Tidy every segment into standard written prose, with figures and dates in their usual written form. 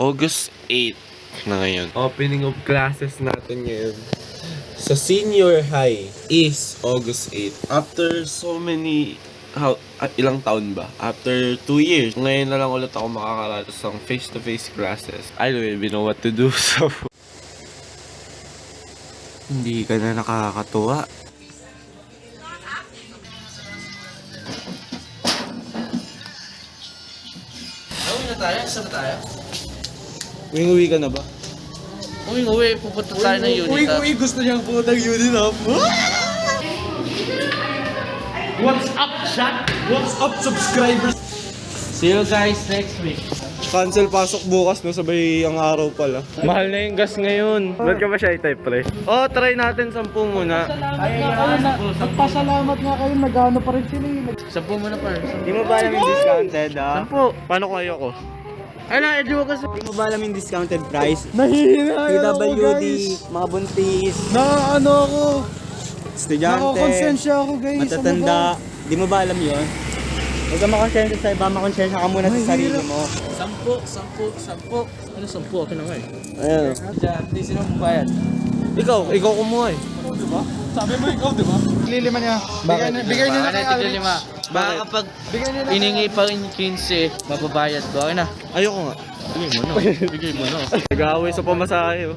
August 8 na ngayon. Opening of classes natin ngayon sa senior high is August 8. After so many, ilang taon ba? After 2 years. Ngayon na lang ulit ako makakaratos ng face-to-face classes. I don't even know what to do, so... Hindi ka na nakakatuwa. Uwi na tayo? Saan na tayo? Uwi ka na ba? Uwi, pupunta tayo ng unit. Uwi, gusto niyang putang unit up. What's up, chat? What's up, subscribers? See you guys next week. Cancel pasok bukas, no? Sabay ang araw pala. Mahal na yung gas ngayon. Ba't ka ba siya i-type, pre? Oh, try natin 10 muna. Nagpasalamat nga kayo, nag-ano pa rin sila eh. 10 muna pa. Di mo ba alam yung discounted, ha? 10. Paano kung ayoko? Ay na, edyo ko kasi. Hindi mo ba alam yung discounted price? Nahihina ako PWD, guys. mga buntis, Ano ako? estudyante, Nakakonsensya ako guys. matatanda. Hindi mo ba alam yun? Huwag ka makonsensya sa iba, makonsensya ka muna sa sarili mo. 10. Ano 10? Okay na nga eh. Ayan. Hindi sino magbayad. Ikaw kumuha eh. Sabi mo ikaw, di ba? Lilima niya. Bigay niya na kay Alex. Baka kapag iningi pa rin 15, mababayad ko. Okay na. Ayoko nga. Bigay mo na. Nag-aaway sa pamasahe, oh.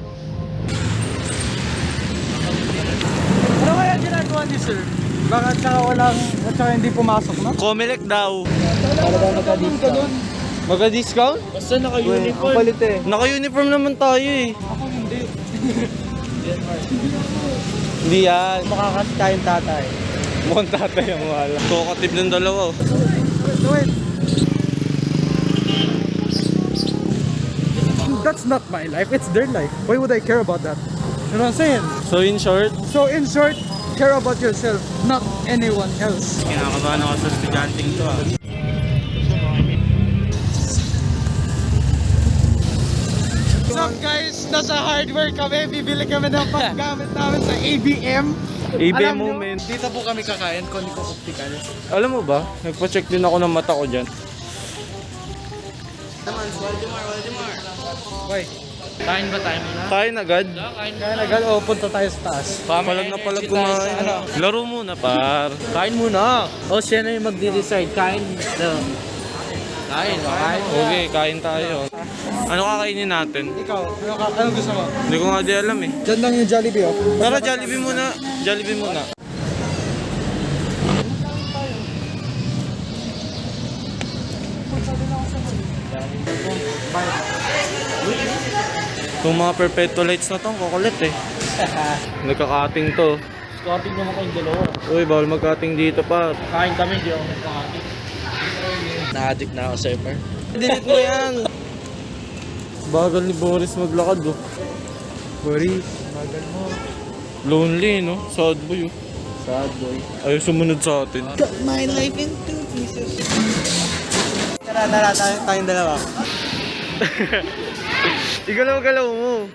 Ano kaya ginagawa ni sir? Bakit saka hindi pumasok na? Comelec daw. Talaga magka-discount. Magka-discount? Basta naka-uniform. Ang palit eh. Naka-uniform naman tayo eh. Ako hindi. Hindi yan. Makakas tayong tatay. Mukhang tatay ang wala. Kokatib ng dalawa, oh. Wait. That's not my life, it's their life. Why would I care about that? You know what I'm saying? So in short, So in short, care about yourself, not anyone else. kinakabahan ako sa estudyanteng to, ah. What's up guys? Nasa hardware kami. Bibili kami ng paggamit namin sa ABM. ABM Alam nyo, moment. dito po kami kakain, Conico Optical. Alam mo ba, nagpa-check din ako ng mata ko dyan. Why? Kain ba tayo muna? Kain agad. Kaya agad, punta tayo sa taas. Palag na palag kumain. Laro muna, par. Kain muna. O siya na yung magde-decide. Kain. Kain. Okay, kain tayo. Ano kakainin natin? Ikaw, ano gusto mo? Hindi ko nga di alam eh. Diyan lang yung Jollibee oh. Pero Jollibee muna. Jollibee muna. Itong mga perpetual lights na to, ang kukulit eh. Nagka-cutting to. Cutting naman kayong dalawa. Uy, bawal mag-cutting dito pa. Kain kami, di ako nagkakain. Na-addict na ako sa Emmer. Delete mo yan! Bagal ni Boris maglakad oh. Boris, bagal mo. Lonely no? Sad boy oh. Sad boy. Ayaw sumunod sa atin. Cut my life into pieces. Tara, tayong dalawa. Igalaw-galaw mo.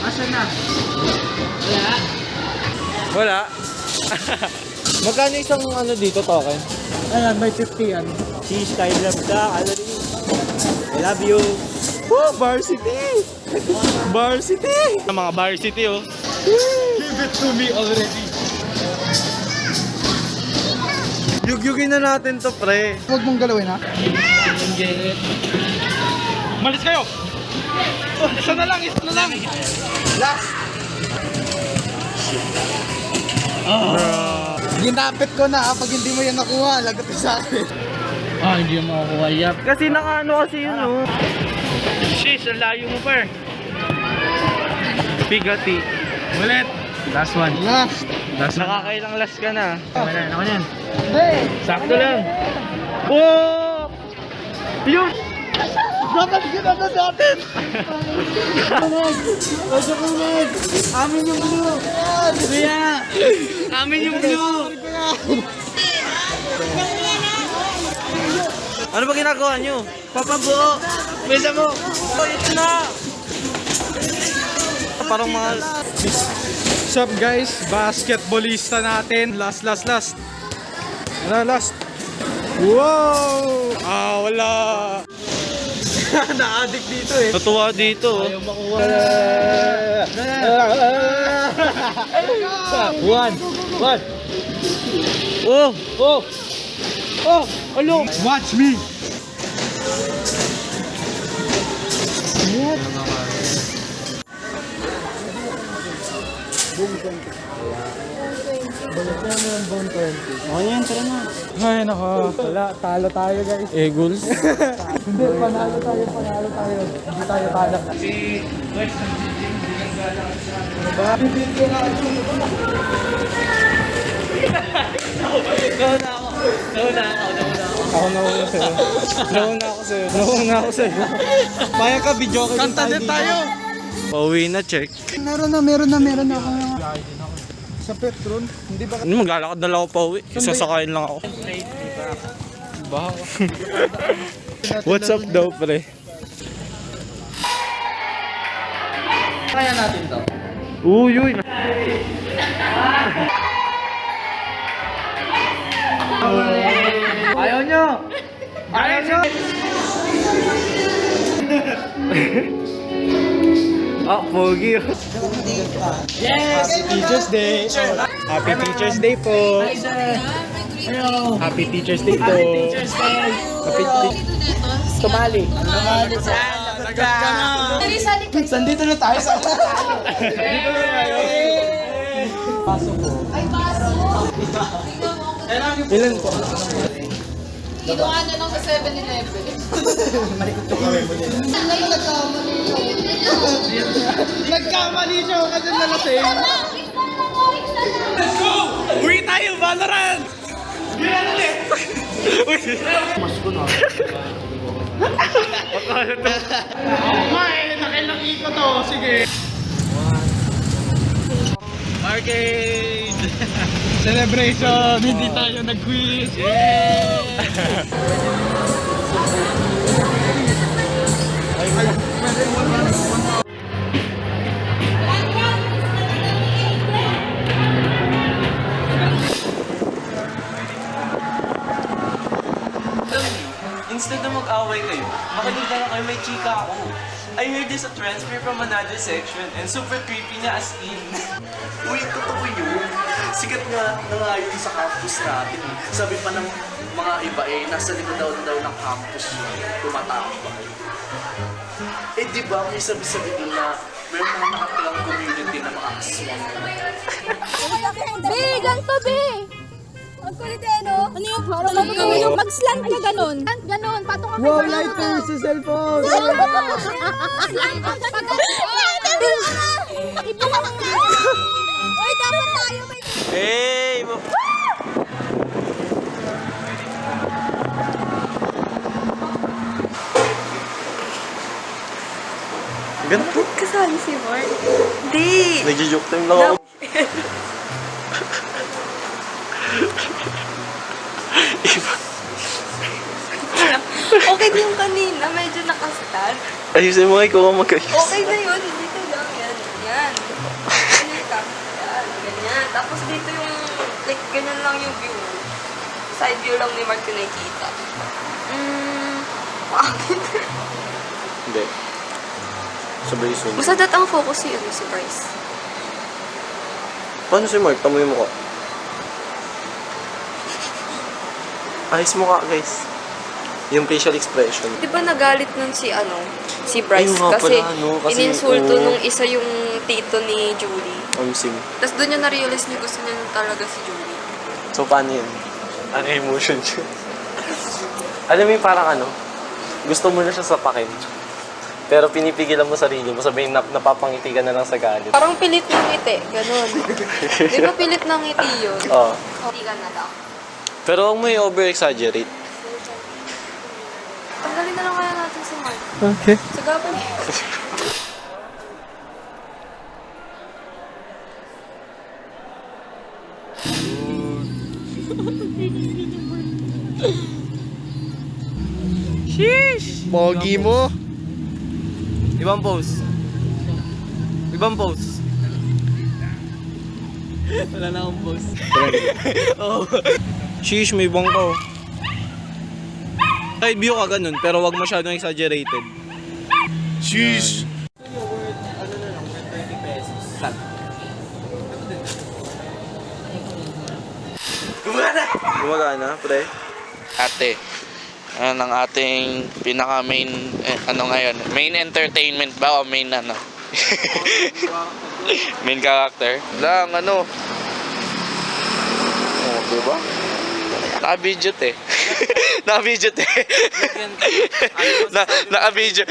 Asan na? Wala. Magkano isang ano dito token? Ayan, may 50 yan. Cheese, I love ka, I love you. Oh, Varsity! Varsity! Ang mga Varsity oh. Give it to me already. Yugyugin na natin to pre. Huwag mong galawin ha. Malis kayo! Oh, isa na lang. Last. Ginapit ko na pag hindi mo yan nakuha, lagot sa akin. Hindi mo makukuha yap. Kasi nakaano kasi yun oh. Sheesh, ang layo mo pa. Bigati. Ulit. Last one. Last. Nakakailang last ka na. Ako yan. Hey! Sakto lang. Oh! Yun! Dapat ginagawa natin! Kumag! Amin yung blue! Kuya! Amin yung blue! Ano ba ginagawa nyo? Papabuo! Bisa mo! Oh, ito na! Parang mga... What's up guys? Basketballista natin. Last. Ano, last? Wow! Ah, wala. Na-addict dito eh. Natuwa dito. Ayaw makuha. One. Oh! Alo! Watch me! Okay yan, tara na. Ay, nako. Wala, talo tayo guys. Eagles. Hindi, panalo tayo. Hindi tayo talo. Nauna ako sa'yo. Paya ka, video ka. Kanta din tayo. Pauwi na, check. Meron na ako. Sa Petron, hindi ba? Ano, maglalakad na lang ako pauwi. Sasakayin lang ako. What's up daw, pre? Kaya natin to. Uy! Ayaw nyo! Ah, pogi. Yes! Teacher's Day! Happy Teacher's Day po! Happy Teacher's Day po! Happy Tumali! Tumali sa Sandito na tayo sa Dito na tayo! Paso po. Ay, baso! Ilan po? Kinuha niya lang sa 7-Eleven. Ngayon nagkamali siya. Nagkamali siya kasi nalasing! Uwi tayo! Valorant! Nakilaki ko to. Sige. Arcade! Celebration! Hindi tayo nag-quiz! Instead na mag-away kayo, makinig na lang kayo, may chika ako. I heard this a transfer from another section and super creepy niya as in. Uy, totoo yun. Sikat nga na nga yun sa campus natin. Sabi pa ng mga iba nasa likod daw ng campus yun, tumatambay. Eh di ba may sabi-sabi din na may mga nakatilang community na mga aswang. Be, ganito be! Ang kulit eh, no? Ano yung parang mag-slant ka ganun? Ganun, patong ka Wow, lighter sa cellphone! Slant ka ganun! Iba ka lang nga! Uy, dapat tayo may... Hey! Ganito. Kasali si Mark. Di! Nagjo-joke time lang ako. Okay din yung kanina, medyo nakastart. Ayusin mo ikaw ang mag-ayos. Okay na yun, dito lang yan. Yan. Ganyan ka. Yan, ganyan. Tapos dito yung, like, ganyan lang yung view. Side view lang ni Mark yung nakikita. Bakit? Hindi. Sabay sunod. Basta dat ang focus si, si Bryce. Paano si Mark? Tamo yung mukha. Ayos mukha, guys. Yung facial expression. Di ba nagalit nun si, si Bryce? Ayun nga Kasi, pala, no? Kasi, ininsulto oo. nung isa yung tito ni Julie. Amsing. Tapos doon niya na-realize niya gusto niya talaga si Julie. So, paano yun? Ano yung emotion yun? Alam mo yung parang gusto mo na siya sapakin. Pero pinipigilan mo sarili mo, sabihin napapangiti ka na lang sa galit. Parang pilit ng ngiti, ganun. Di ba pilit ng ngiti yun? Oo. Hindi ka na lang. Pero huwag mo i-over-exaggerate. Tanggalin na lang kaya natin si Mark. Okay. Sagapan niya. Pogi mo! Ibang pose. Ibang pose. Wala na akong boss. Sheesh, may bangko. Side view ka ganun, pero wag masyadong exaggerated. Sheesh! Gumagana, pre. Ate, ano ang ating pinaka main ano ngayon? Main entertainment ba o main ano? Main character? Lang ano? Oh, diba? Naka-video eh. Naka-video Naka-video.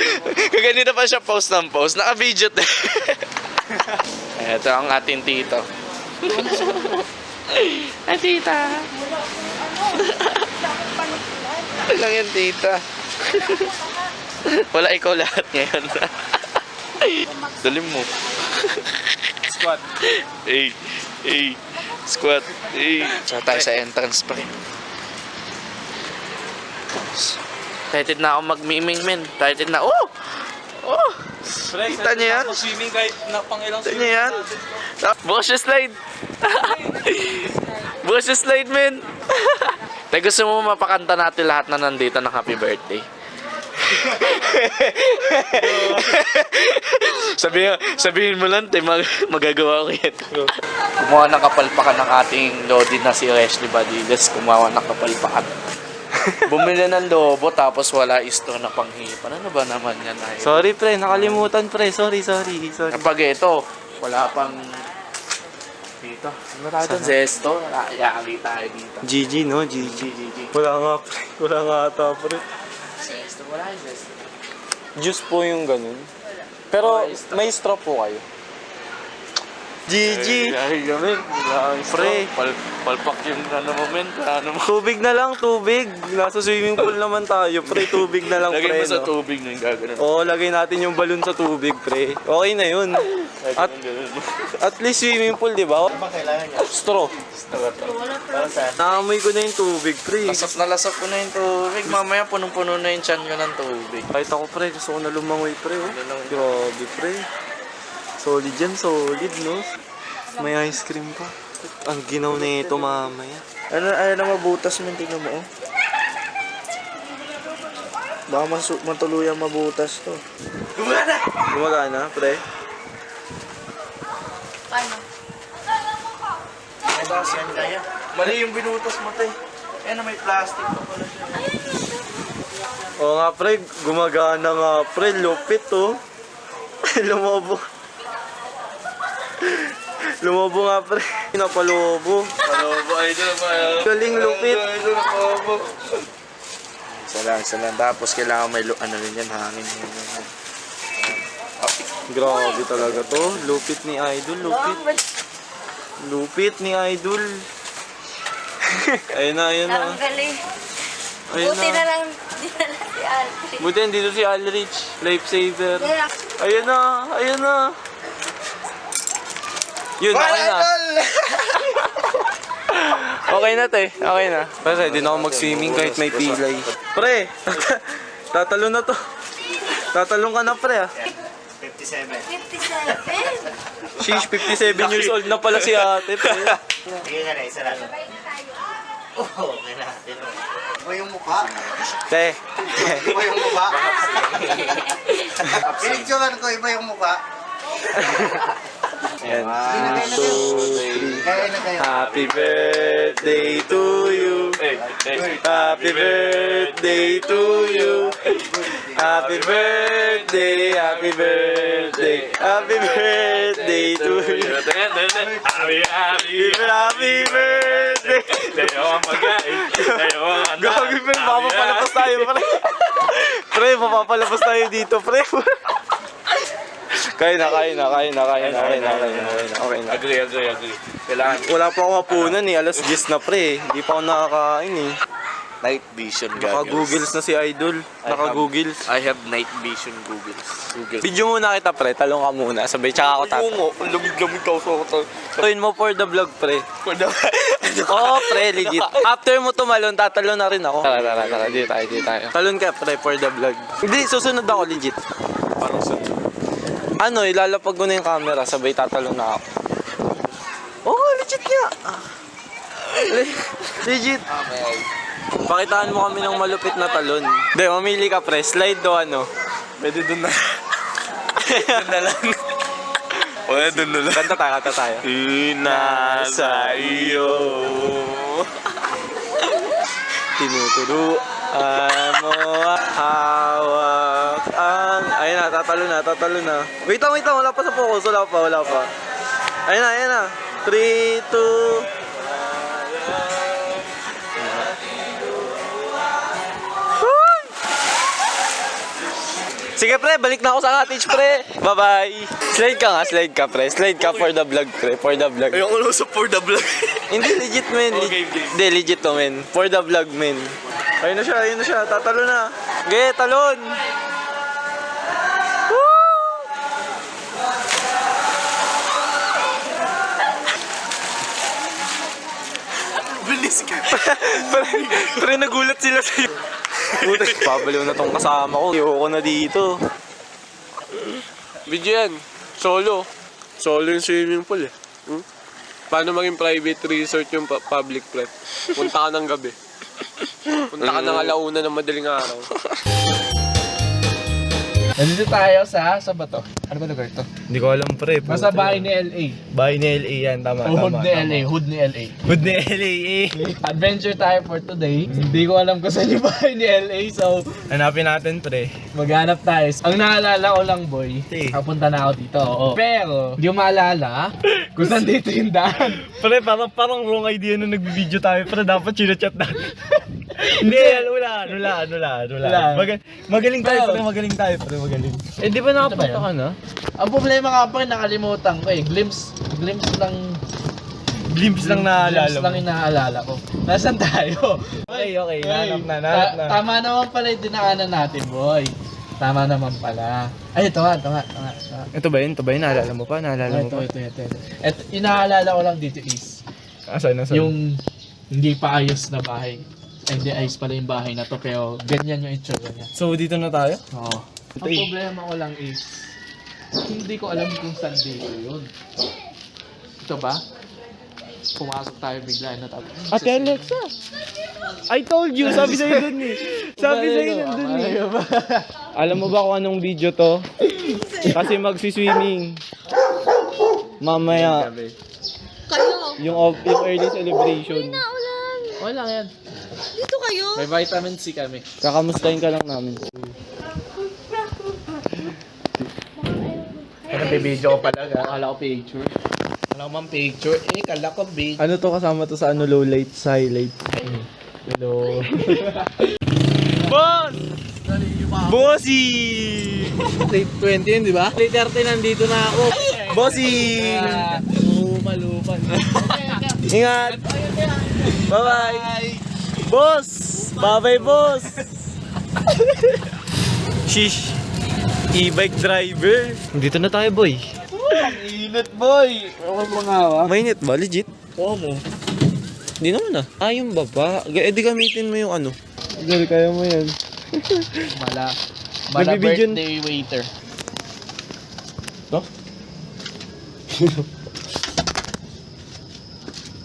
Kaganina pa siya post ng post. Naka-video Ito ang ating tito. Ay, tita. Lang yan, tita. Wala ikaw lahat ngayon. Dalim mo. Squat. Squat. Saka tayo sa entrance pa rin. Excited na ako mag-miming, men. Excited na. Oh! Kita niyo yan? Swimming kahit na pang ilang Kita niyo yan? Bukas yung slide. Bukas yung slide, men. Tay, gusto mo mapakanta natin lahat na nandito ng happy birthday? Sabihin mo lang, tay, magagawa ko yan. Gumawa ng kapalpakan ng ating Lodi na si Leslie Badiles. Gumawa ng kapalpakan. Bumili ng lobo tapos wala isto na panghipan. Ano ba naman yan? Sorry, pre. Nakalimutan, pre. Sorry. Kapag ito, wala pang dito. Ano tayo doon? Zesto. Yari tayo dito. GG, no? GG. Wala nga, pre. Wala nga ata, pre. Zesto, wala yung zesto. Juice po yung ganun. Pero may straw po kayo. GG! Ay, gamin. Pre. Palpak yung ano mo, men. Ano mo? Tubig na lang, tubig. Nasa swimming pool naman tayo, pre. Tubig na lang, Lagay pre. mo sa no? tubig na yung gagawin. Oo, lagay natin yung balon sa tubig, pre. Okay na yun. At least swimming pool, di ba? Straw. Naamoy ko na yung tubig, pre. Lasap ko na yung tubig. Mamaya punong-puno na yung tiyan ko ng tubig. Kahit ako, pre. Gusto ko na lumangoy, pre. Oh. Grabe, pre. Solid yan, solid, no? May ice cream pa. Ang ginaw na ito mamaya. Ano na mabutas mo, tingnan mo, oh. Baka matuluyang mabutas to. Gumagana, pre. Paano? Mali yung binutas mo, tay. Eh, may plastic pa pala siya. Oo nga, pre. Gumagana nga, pre. Lupit, oh. Lumobo. Lumobo nga, pre. Napalobo. Palobo, idol. Galing lupit. Isa lang. Tapos kailangan may ano rin yan, hangin. Grabe talaga to. Lupit ni Idol, lupit. Lupit ni Idol. Ayun na. Ang galing. Ayun Buti na. na lang dinala si Alfred. Buti dito si Alrich, lifesaver. Ayun na. Yun, okay na. Okay na, te. Okay na. Pre, di na ako mag-swimming kahit may pilay. Pre, tatalon na to. Tatalon ka na, pre, ah. 57. Sheesh, 57 years old na pala si ate, pre. Sige na, isa lang. Oo, okay na. Iba yung mukha. Te. Iba yung mukha. Pinicturean ko, iba yung mukha. And 1, 2, 3. Kaya na kayo. Happy birthday to you. Happy birthday to you. Happy birthday, happy birthday, happy birthday to you. Happy birthday. Gagi, pre, mapapalabas tayo, pre. Pre, mapapalabas tayo dito, pre. Kaya na. Agree. Kailangan Wala pa ako hapunan eh, alas 10 na, pre. Hindi pa ako nakakain eh. night vision Naka-googles na si Idol. Naka-googles. I have night vision Google. Video muna kita, pre. Talong ka muna. Sabay, tsaka ako tatanong. Ang lamig-lamig ka sa Tuin mo for the vlog, pre. Oo, pre, legit. After mo tumalon, tatalon na rin ako. Tara. Dito tayo. Talon ka, pre, for the vlog. Hindi, susunod ako, legit. Parang sunod. Ano, ilalapag ko na yung camera, sabay tatalon na ako. Oo, legit nga. Legit. Pakitaan mo kami ng malupit na talon. Hindi, mamili ka pre. Slide o ano? Pwede dun na. Dun na lang. Wala, dun na lang. Kanta tayo. Nasa iyo. Tinuturuan mo hawak ang... Ayun na, tatalo na. Wait lang, wala pa sa focus. Wala pa. Ayun na. 3, 2... Sige pre, balik na ako sa cottage pre. Bye-bye. Slide ka pre. Slide ka for the vlog pre. For the vlog. Ayoko lang sa for the vlog. Hindi, legit men. Hindi, legit to men. For the vlog men. Ayun na siya. Tatalo na. Okay, talon. Bilis ka. Pre, nagulat sila sa'yo. Puta, pabaliw na tong kasama ko. Ayoko na dito. Video yan. Solo yung swimming pool eh. Paano maging private resort yung public plat? Punta ka ng gabi. Punta ka ng alauna ng madaling araw. Nandito tayo sa ba to? Ano ba lugar to? Hindi ko alam pre. Nasa bahay ni LA. Bahay ni LA yan. Tama. Hood ni LA. Hood ni LA eh. Adventure tayo for today. Hindi ko alam kung saan yung bahay ni LA, so Hanapin natin pre. maghanap tayo. Ang naalala ko lang, boy, kapunta na ako dito. Oo. Pero, hindi ko maalala kung saan dito yung daan. Pre, parang wrong idea na nag-video tayo. Pre, dapat chinachat natin. Hindi, wala. Magaling tayo pre. Eh, di ba nakapunta ka na? Ang problema nga pa rin, nakalimutan ko eh. Glimpse lang lang inaalala ko. Nasaan tayo? Okay. Nanap na. Tama naman pala yung dinaanan natin, boy. Tama naman pala. Ay, ito. Ito ba yun? Naalala mo pa? Ito. Ito, inaalala ko lang dito is, Asan? yung hindi pa ayos na bahay. Ay, hindi ayos pala yung bahay na to, pero ganyan yung itsura niya. So, dito na tayo? Oo. Ang problema ko lang is, hindi ko alam kung saan dito yun. Ito ba? Pumasok tayo bigla na tapos. Ate Alexa! I told you! Sabi sa'yo dun eh! Alam mo ba kung anong video to? Kasi magsiswimming. Mamaya. Kayo. Yung early celebration. Okay lang yan. Dito kayo. May vitamin C kami. Kakamustahin ka lang namin. Ano, video ko pala. Akala ko picture. Wala ko mang picture. Kala ko video. Ano to kasama to sa low light, sa highlight? Hello. Boss! Bossy! Late 20 yun, di ba? Late 30 nandito na ako. Bossy! Lupan. Ingat! Bye-bye! Boss! Bye-bye, boss! Shish! E-bike driver! Dito na tayo, boy. Init, boy! Ako mangawa. Mainit ba? Legit? Oo mo. Hindi naman ah. Yung baba. Di gamitin mo yung ano. Gal, kaya mo yan. Mala Nagbibidyon- birthday waiter. To?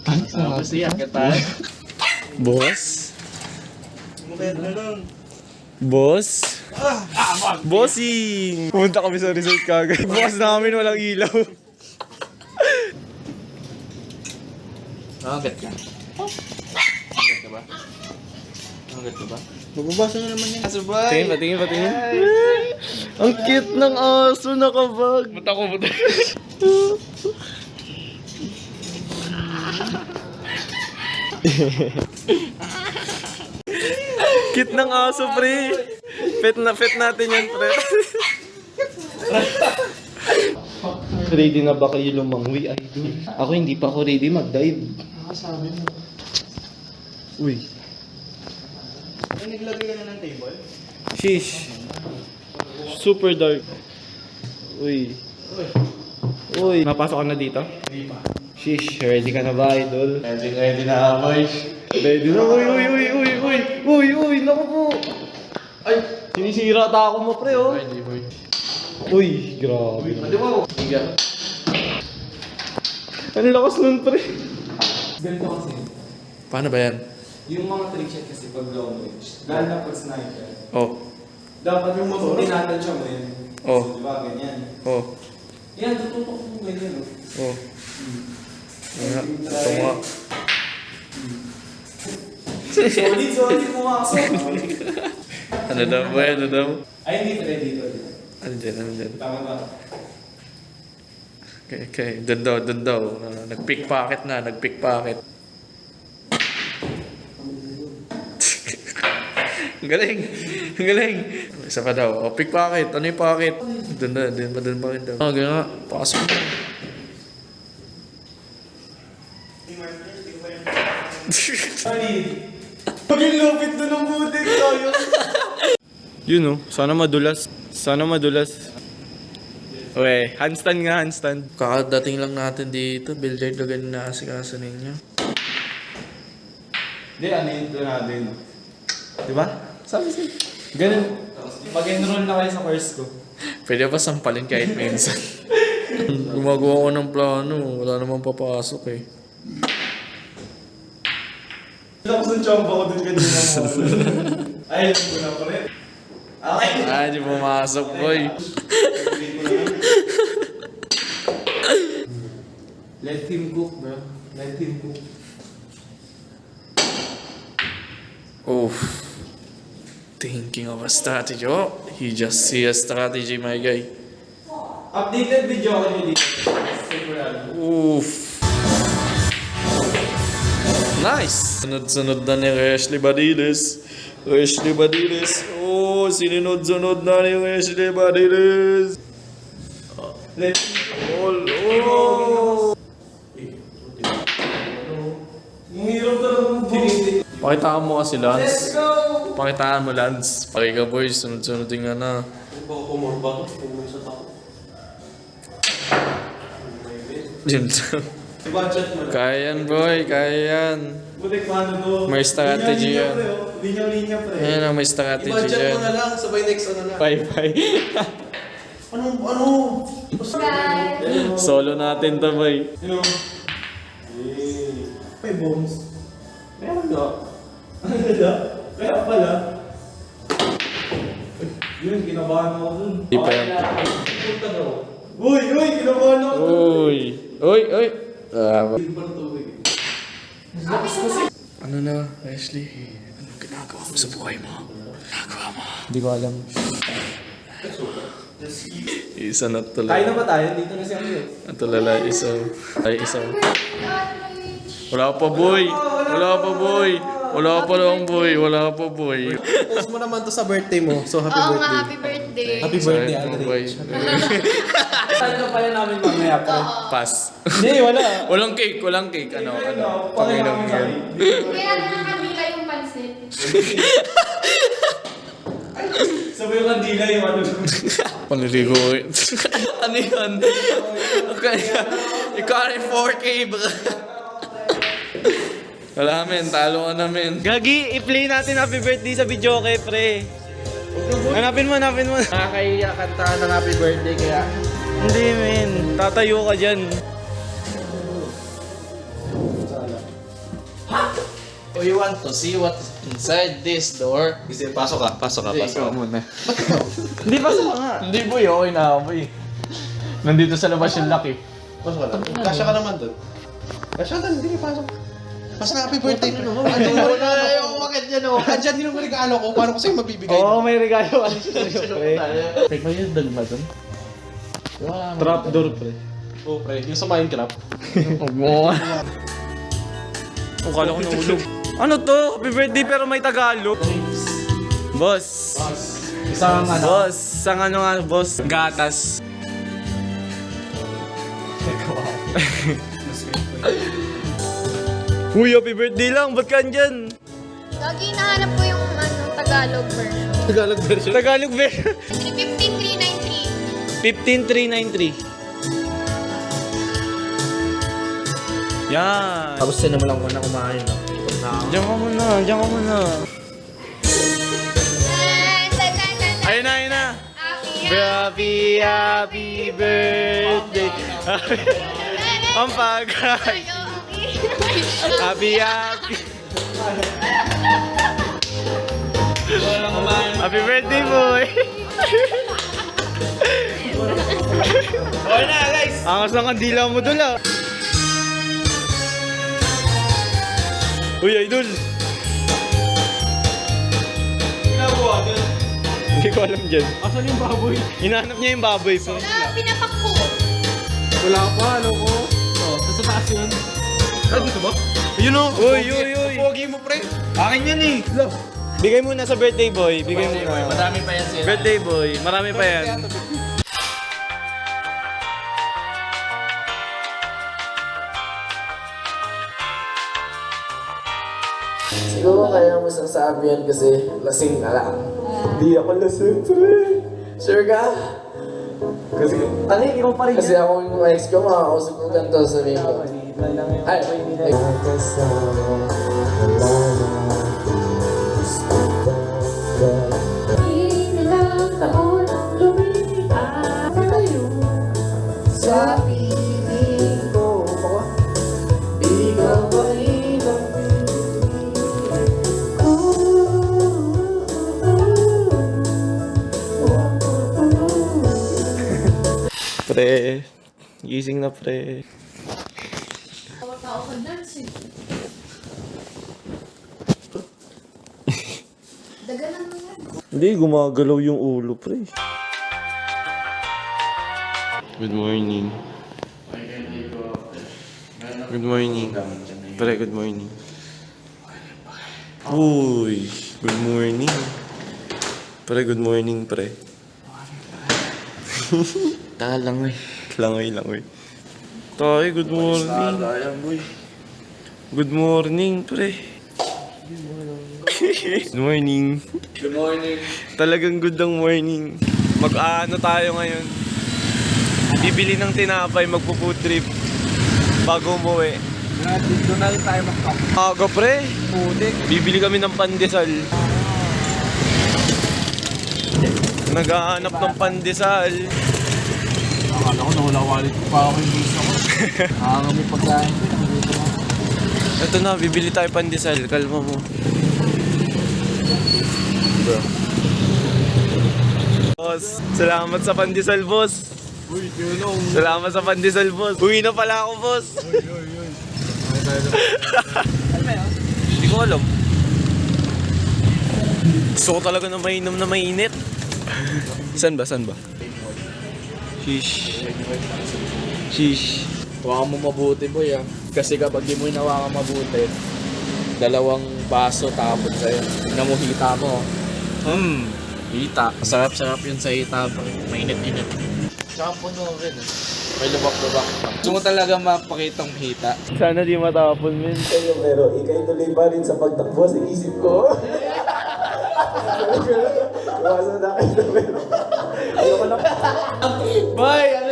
Tapos yan ka tayo. Boss? Boss? Bossing! Pumunta kami sa resort kagad. Bukas namin walang ilaw. Nakagat ka? Nakagat ka ba? Magbabasa na naman yan. Aso ba? Patingin. Ang cute ng aso, nakabag. Buta ko. Cute ng aso, pre. Pet natin yan, pre. Ready na ba kayo lumangwi, idol? Ako hindi pa ako ready mag-dive. Nakasabi mo. Uy. Ay, naglagay ka na ng table? Sheesh. Super dark. Uy. Napasok ka na dito? Hindi pa. Sheesh, ready ka na ba, idol? Ready na, boy. Ready na. Uy, naku po. Ay, sinisira ta ako mo, pre, oh. Ready, boy. Uy, grabe. Pwede mo. Higa. Ang lakas nun, pre. Ganito kasi. Paano ba yan? Yung mga trick shot kasi pag long range, lalo na pag sniper, Oh. dapat yung motor, tinatansya mo yun. Oh. So, diba, ganyan. Oh. Yan, tututok mo ganyan, no? Oh. Nga. Ito nga. Solid, pumasok. Ano daw boy? Ano daw? Ay, hindi pala dito. Ano dyan? Ano dyan? Tama ba? Okay. Doon daw. Nag-pickpocket na. Nag-pickpocket. Ang galing. Ang galing. Isa pa daw. Oh, pickpocket. Ano yung pocket? Doon pa rin daw. Ah, ganyan nga. Pasok mo. Paging lupit doon ng butik tayo. Yun oh, sana madulas. Okay, handstand nga, handstand. Kakadating lang natin dito. Billiard na ganun na asikaso ninyo. Hindi, ano yun doon natin? Diba? Sabi siya. Ganun. Mag-enroll na kayo sa course ko. Pwede ba sampalin kahit minsan? Gumagawa ko ng plano. Wala namang papasok eh. Tapos ang chamba ko doon kanina mo. Ay, alam ko na pa rin. Okay. Ah, di pumasok boy. Let him cook, bro. Let him cook. Oof. Thinking of a strategy. Oh, he just see a strategy, my guy. Updated video ako nyo dito. Sigurado. Oof. Nice! Sunod-sunod na ni Reshley Badiles. Oh, sinunod-sunod na ni Reshley Badiles. Let him Oh. Ang hirap talagang tinitin. Pakitaan mo kasi, Lance. Let's go! Pakitaan mo, Lance. Pakika, boys. Sunod-sunod din nga na. Baka kumorba to. Pumunta ako. Yun. Budget mo. Kaya yan, boy. Kaya yan. Butik paano to? May strategy yan. Linya-linya pre. Ayan ang may strategy I-budget dyan. mo na lang. Sabay next ano na. Bye-bye. Ano? Solo natin to, boy. Sino? May bombs. Meron nga. Ano na? Kaya pala. Yun, kinabahan ako dun. Di pa yan. Punta daw. Uy! Kinabahan ako dun. Uy! Hindi pa natubig. Ano na, Ashley? Anong ginagawa mo sa buhay mo? Ginagawa mo? Hindi ko alam. Isa na tulala. Kain na ba tayo? Dito na siya ngayon. Ang tulala, isa. Ay, isa. Wala pa, boy! Wala pa, boy! Post mo naman to sa birthday mo. So, happy Oo birthday. nga, happy birthday. Happy birthday, Sorry, Andre. boy. Saan ka pala namin mamaya, pre? Pass. Hindi, wala. Walang cake. Ano? Panginoon yan. Kaya na nakabila yung pansit. Sabi yung kandila yung ano. Paniligo ko yun. Ano yun? Okay. Ikaw ay 4K ba? Wala men, talo ka na men. Gagi, i-play natin happy birthday sa video kay pre. Hanapin mo. Nakakahiya kanta ng happy birthday kaya. Hindi men, tatayo ka dyan. Oh, you want to see what's inside this door? Kasi pasok ka muna. Hindi pa sa nga. Hindi boy, okay na boy. Nandito sa labas yung lucky. Pasok ka lang. Kasya ka naman doon. Kasya ka, hindi ka pasok. Basta happy birthday ko. Andyan yung regalo ko. Bakit yan o? Andyan yung regalo ko. Paano ko sa'yo mabibigay? Oo, may regalo ka sa'yo pre. May mayroon ba dun? Trapdoor pre. Oo, pre. Yung sa Minecraft. Huwag mo. O, kala ko nahulog. Ano to? Happy birthday pero may Tagalog. Boss. Isang ano. Boss. Isang ano nga, boss. Gatas. Uy, happy birthday lang. Ba't ka andyan? Lagi nahanap ko yung Tagalog version. Tagalog version. Tagalog version. Si 15393. 15393. Yan. Tapos na naman lang muna kumain, no? Diyan ka muna. Ayun na. Happy birthday. Ang pagkay. Happy. Happy birthday, boy! Okay na, guys! Angas ng kandila mo dul ah. Uy, idol! Ginagawa din. Hindi ko alam dyan. Asan yung baboy? Hinahanap niya yung baboy po. Pinapak ko. Wala pa, ano ko? Nasa taas yun. Ay, dito ba? Yun o! Uy, uy, uy! Pogi mo, pre. Akin yan eh. Bigay muna sa birthday boy. Bigay muna. Madami pa yan sila. Birthday boy. Marami pa yan. Siguro kaya mo sasabi yan kasi lasing ka lang. Di ako lasing, pre. Sure ka? Kasi, ikaw pa rin kasi ako yung ex ko, makakausap ko ganito sa ko. Ay, Ilang taon ang lumipas tayo sa piling ko. ikaw ay ang Pre. Gising na pre. Tao ka dance eh. Dagalan mo yan. Hindi, gumagalaw yung ulo pre. Good morning. Good morning. Pre, good morning. Uy, good morning. Pre, good morning, pre. Langoy. Langoy. Tay, good morning. Good morning, pre. Good morning. Good morning. Talagang good ang morning. Mag-ano tayo ngayon? Bibili ng tinapay, magpo-food trip. Bago umuwi. Dito na rin tayo magkakaroon. Aga pre. Bibili kami ng pandesal. Naghahanap ng pandesal. Akala ko nawala wallet ko pa ako yung gusto ko. Nakakami pagkain ko. Ito na, bibili tayo pandesal. Kalma mo. Boss, salamat sa pandesal, boss. Uy, yun Salamat sa pandesal, boss. Uwi na pala ako, boss. Hindi ko alam. Gusto ko talaga na mainom na mainit. San ba? Sheesh. Hawakan mo mabuti, boy, ah. Kasi kapag di mo hinawakan mabuti, 2 baso tapon sa'yo. Tingnan mo, hita mo. Hita. Sarap-sarap yun sa hita. Mainit-init. Tsaka puno rin, eh. May lubak-lubak pa. Gusto mo talaga mapakitang hita. Sana di matapon, men. pero ikay tuloy pa rin sa pagtakbo sa isip ko. Iwasan na kayo pero ayoko na. Boy, ano